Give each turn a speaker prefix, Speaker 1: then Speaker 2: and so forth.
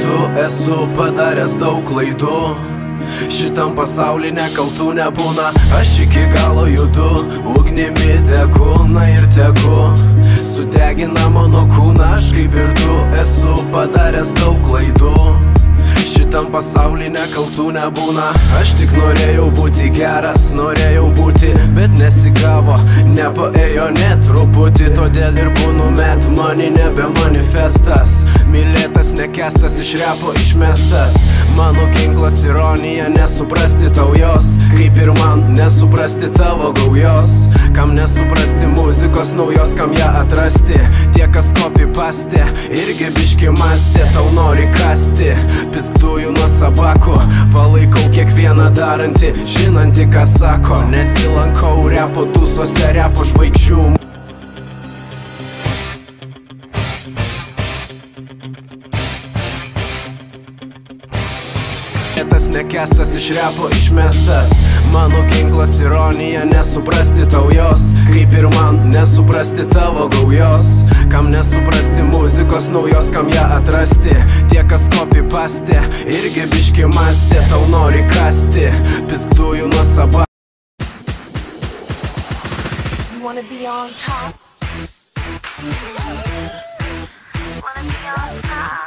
Speaker 1: tu esu padaręs daug klaidų. Šitam pasauly nekaltų nebūna. Aš iki galo judu, ugnimi tegu, na ir tegu sudegina mano kūną. Aš kaip ir tu esu padaręs daug klaidų. Šitam pasauly nekaltų nebūna. Aš tik norėjau būti geras, norėjau būti, bet nesigavo. Nepaėjo net truputį, todėl ir būnu Mad Money nebe manifestas. Mylėtas, nekestas, iš repo išmestas. Mano ginklas ironija, nesuprasti tau jos, kaip ir man nesuprasti tavo gaujos. Kam nesuprasti muzikos naujos, kam ją atrasti. Tie, kas copy paste, irgi biški mąstė. Tau nori kasti, pisk dujų nuo sabako. Palaikau kiekvieną darantį, žinantį, ką sako. Nesilankau repo tūsose, repo žvaigždžių. Nekestas, iš repo išmestas. Mano ginklas ironija, nesuprasti tau jos, kaip ir man nesuprasti tavo gaujos. Kam nesuprasti muzikos naujos, kam ją atrasti. Tie, kas copy paste, irgi biški mąstė. Tau nori kasti, pisk dujų nuo sabako.
Speaker 2: You wanna be on top? You wanna be on top?